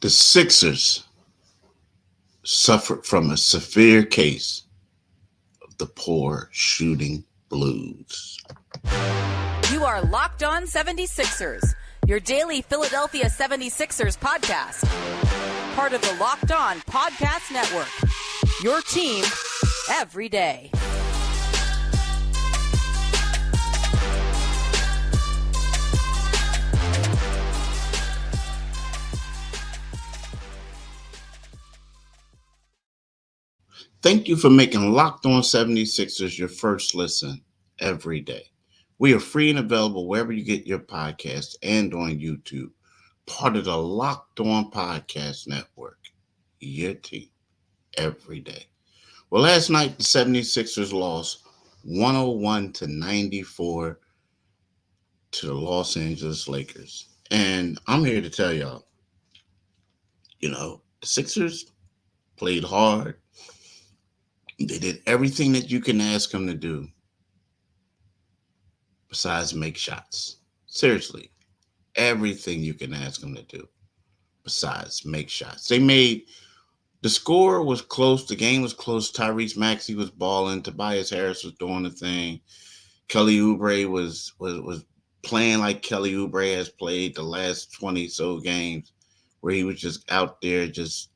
The Sixers suffered from a severe case of the poor shooting blues. You are Locked On 76ers, your daily Philadelphia 76ers podcast. Part of the Locked On Podcast Network, your team every day. Thank you for making Locked On 76ers your first listen every day. We are free and available wherever you get your podcasts and on YouTube. Part of the Locked On Podcast Network, your team every day. Well, last night the 76ers lost 101-94 to the Los Angeles Lakers. And I'm here to tell y'all, the Sixers played hard. They did everything that you can ask them to do besides make shots. Seriously, everything you can ask them to do besides make shots. The score was close. The game was close. Tyrese Maxey was balling. Tobias Harris was doing the thing. Kelly Oubre was playing like Kelly Oubre has played the last 20 so games, where he was just out there just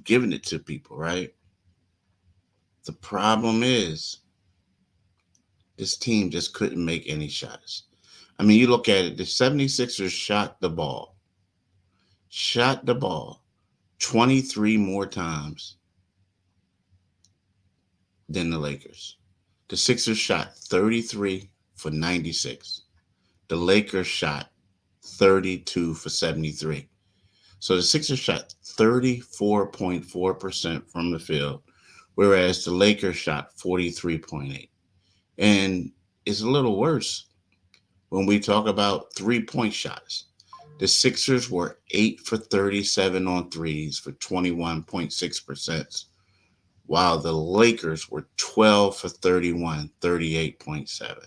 giving it to people, right? The problem is this team just couldn't make any shots. I mean, you look at it, the 76ers shot the ball 23 more times than the Lakers. The Sixers shot 33 for 96. The Lakers shot 32 for 73. So the Sixers shot 34.4% from the field, whereas the Lakers shot 43.8. And it's a little worse when we talk about three-point shots. The Sixers were 8 for 37 on threes for 21.6%, while the Lakers were 12 for 31, 38.7.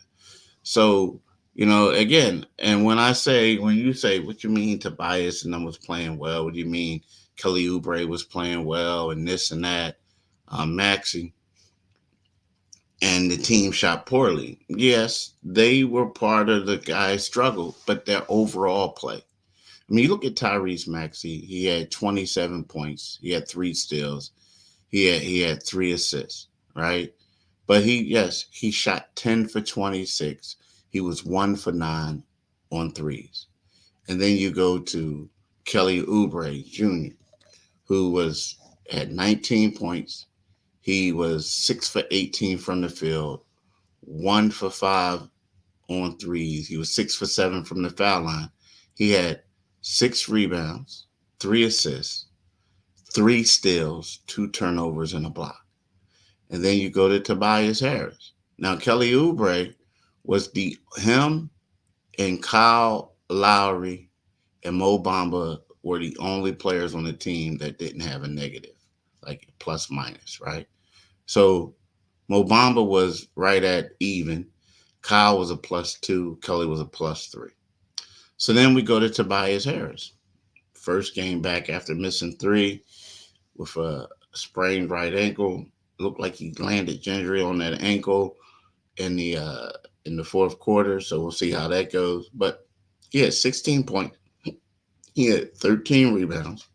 So, again, and when you say, what you mean Tobias and them was playing well, what do you mean Kelly Oubre was playing well and this and that, Maxey, and the team shot poorly. Yes, they were part of the guys' struggle, but their overall play. I mean, you look at Tyrese Maxey, he had 27 points. He had 3 steals. He had 3 assists, right? But he shot 10 for 26. He was 1 for 9 on threes. And then you go to Kelly Oubre Jr., who had 19 points. He was 6 for 18 from the field, 1 for 5 on threes. He was 6 for 7 from the foul line. He had 6 rebounds, 3 assists, 3 steals, 2 turnovers, and a block. And then you go to Tobias Harris. Now, Kelly Oubre was him and Kyle Lowry and Mo Bamba were the only players on the team that didn't have a negative, like plus minus, right? So Mo Bamba was right at even. Kyle was a +2. Kelly was a +3. So then we go to Tobias Harris. First game back after missing 3 with a sprained right ankle. Looked like he landed gingerly on that ankle in the fourth quarter. So we'll see how that goes. But he had 16 points. He had 13 rebounds,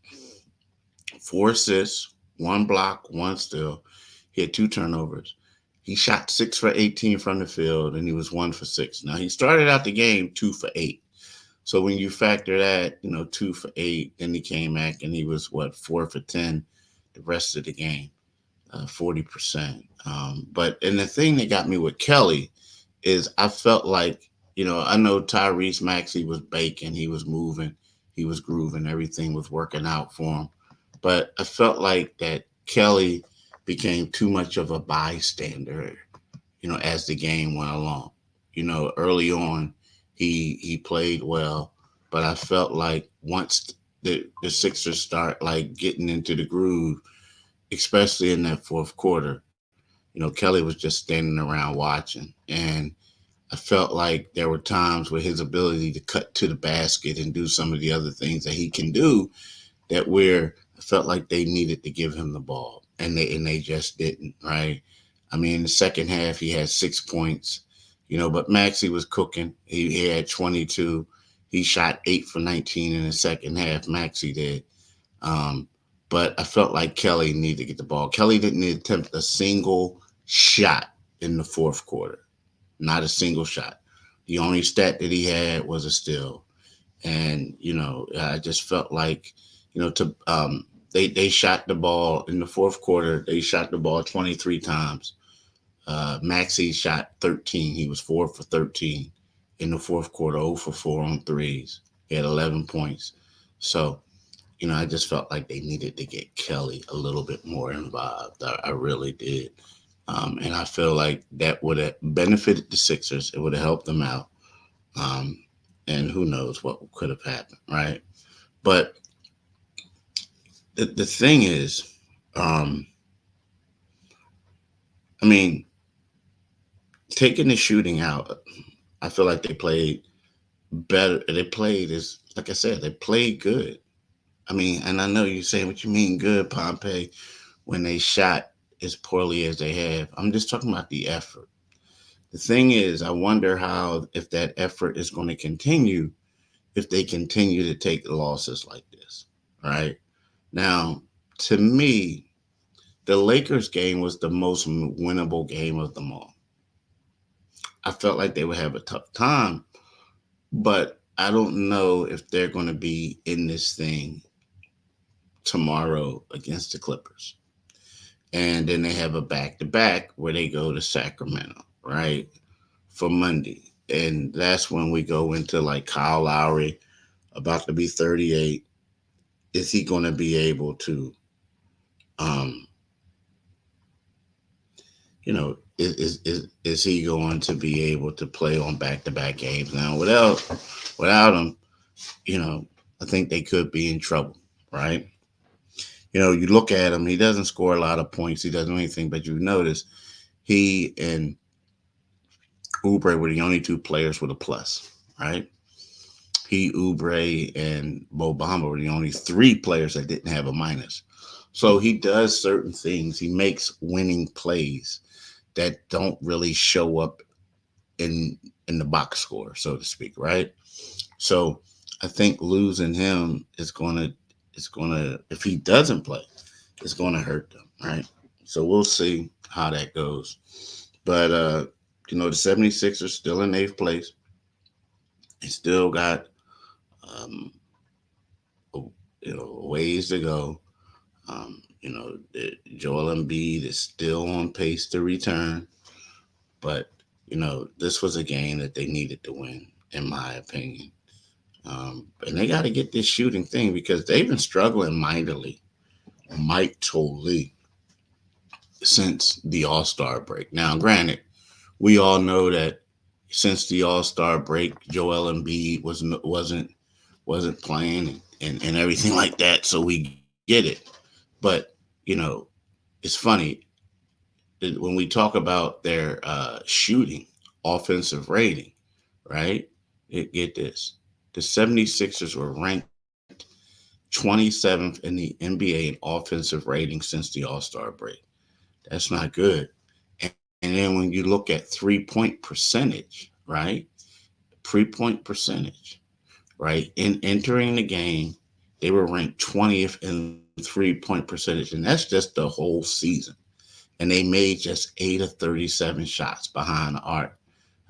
4 assists, 1 block, 1 steal. He had 2 turnovers. He shot 6 for 18 from the field, and he was 1 for 6. Now, he started out the game 2 for 8. So when you factor that, 2 for 8, then he came back and he was, 4 for 10 the rest of the game, 40%. But the thing that got me with Kelly is I felt like, I know Tyrese Maxey was baking. He was moving. He was grooving. Everything was working out for him. But I felt like that Kelly became too much of a bystander, as the game went along. Early on, he played well, but I felt like once the Sixers start like getting into the groove, especially in that fourth quarter, Kelly was just standing around watching. And I felt like there were times where his ability to cut to the basket and do some of the other things that he can do that where I felt like they needed to give him the ball, and they just didn't. Right? I mean, in the second half, he had 6 points, but Maxey was cooking. He had 22. He shot 8 for 19 in the second half. Maxey did. Um, but I felt like Kelly needed to get the ball. Kelly didn't attempt a single shot in the fourth quarter. Not a single shot. The only stat that he had was a steal. And, I just felt like, they shot the ball in the fourth quarter. They shot the ball 23 times. Maxey shot 13. He was 4 for 13 in the fourth quarter, 0 for 4 on threes. He had 11 points. So, I just felt like they needed to get Kelly a little bit more involved. I really did. And I feel like that would have benefited the Sixers. It would have helped them out. Um, and who knows what could have happened, right? But the thing is, um, I mean, taking the shooting out, I feel like they played better. They played as, like I said, they played good. I mean, and I know you're saying, what you mean good, Pompey, when they shot as poorly as they have. I'm just talking about the effort. The thing is, I wonder if that effort is going to continue if they continue to take losses like this, right? Now, to me, the Lakers game was the most winnable game of them all. I felt like they would have a tough time, but I don't know if they're going to be in this thing tomorrow against the Clippers. And then they have a back to back where they go to Sacramento, right? For Monday. And that's when we go into like Kyle Lowry, about to be 38. Is he going to be able to, um, is he going to be able to play on back to back games now? Without him, I think they could be in trouble, right? You look at him, he doesn't score a lot of points, he doesn't do anything, but you notice he and Oubre were the only two players with a plus, right? He, Oubre, and Bobamba were the only three players that didn't have a minus. So he does certain things. He makes winning plays that don't really show up in the box score, so to speak, right? So I think losing him is gonna if he doesn't play, it's gonna hurt them, right? So we'll see how that goes. But the 76ers still in eighth place. They still got um, ways to go. Joel Embiid is still on pace to return, but this was a game that they needed to win, in my opinion. And they got to get this shooting thing because they've been struggling mightily since the All-Star break. Now, granted, we all know that since the All-Star break, Joel Embiid wasn't playing and everything like that, so we get it. But it's funny when we talk about their shooting, offensive rating, right? Get this. The 76ers were ranked 27th in the NBA in offensive rating since the All-Star break. That's not good. And then when you look at 3-point percentage, right? 3-point percentage, right? In entering the game, they were ranked 20th in 3-point percentage, and that's just the whole season. And they made just 8 of 37 shots behind the arc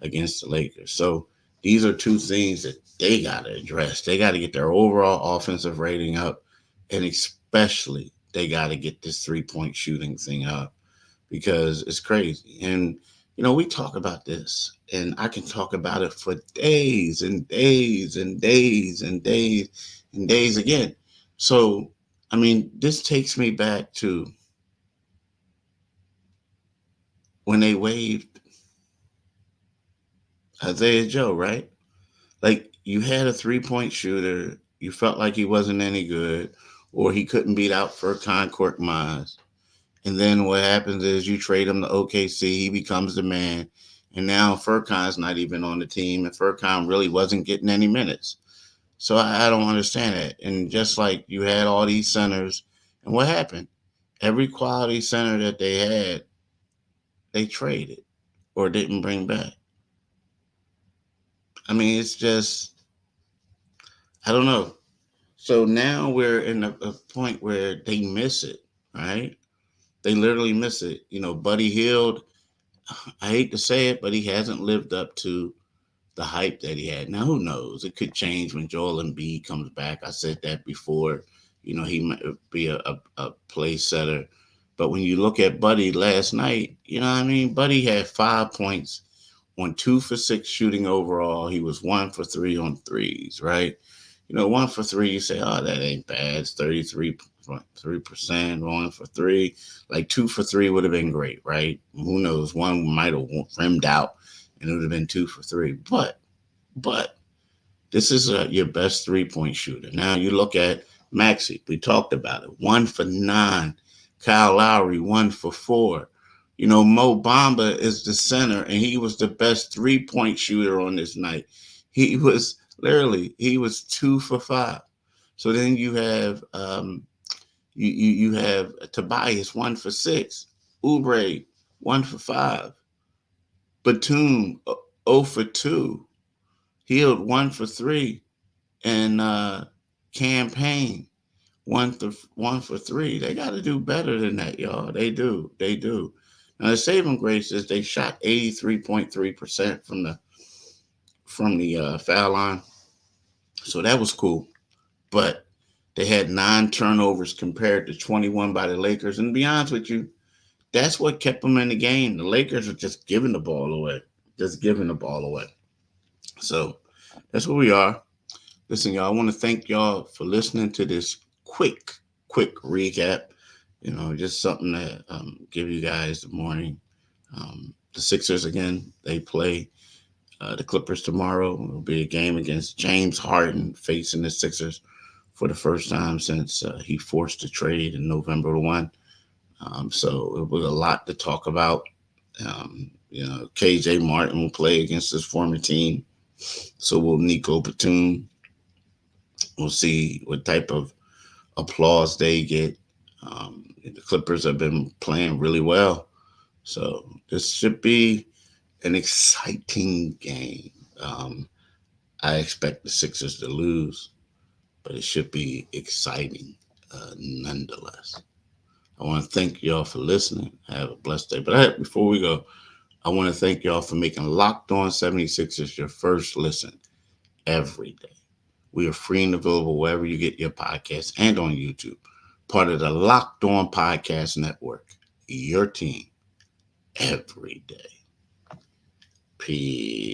against the Lakers. So these are two things that they got to address. They got to get their overall offensive rating up, and especially they got to get this 3-point shooting thing up because it's crazy. And, we talk about this, and I can talk about it for days and days and days and days and days again. So, I mean, this takes me back to when they waived Isaiah Joe, right? Like, you had a 3-point shooter, you felt like he wasn't any good, or he couldn't beat out Furkan Korkmaz. And then what happens is you trade him to OKC, he becomes the man, and now Furkan's not even on the team, and Furkan really wasn't getting any minutes. So I don't understand that. And just like you had all these centers, and what happened? Every quality center that they had, they traded or didn't bring back. I mean, it's just, I don't know. So now we're in a point where they miss it, right? They literally miss it. Buddy Hield, I hate to say it, but he hasn't lived up to the hype that he had. Now, who knows? It could change when Joel Embiid comes back. I said that before. He might be a play setter. But when you look at Buddy last night, you know what I mean? Buddy had 5 points on 2 for 6 shooting overall. He was 1 for 3 on threes, right? 1 for 3, you say, oh, that ain't bad. It's 33.3%, 1 for 3. Like 2 for 3 would have been great, right? Who knows? One might have rimmed out and it would have been 2 for 3. But this is your best 3-point shooter. Now you look at Maxey. We talked about it. 1 for 9. Kyle Lowry, 1 for 4. Mo Bamba is the center, and he was the best 3-point shooter on this night. He was 2 for 5. So then you have you have Tobias 1 for 6, Oubre 1 for 5, Batum 0 for 2, Hield 1 for 3, and Campaign 1 for 3. They got to do better than that, y'all. They do. Now the saving grace is they shot 83.3% from the foul line, so that was cool. But they had 9 turnovers compared to 21 by the Lakers. And to be honest with you, that's what kept them in the game. The Lakers were just giving the ball away, So that's where we are. Listen, y'all, I want to thank y'all for listening to this quick recap. Just something to give you guys the morning. The Sixers, again, they play the Clippers tomorrow. It'll be a game against James Harden facing the Sixers for the first time since he forced a trade in November 1. So it was a lot to talk about. KJ Martin will play against his former team. So will Nico Batum. We'll see what type of applause they get. The Clippers have been playing really well. So this should be an exciting game. I expect the Sixers to lose, but it should be exciting nonetheless. I want to thank y'all for listening. Have a blessed day. But before we go, I want to thank y'all for making Locked On 76ers your first listen every day. We are free and available wherever you get your podcasts and on YouTube. Part of the Locked On Podcast Network. Your team every day. Peace.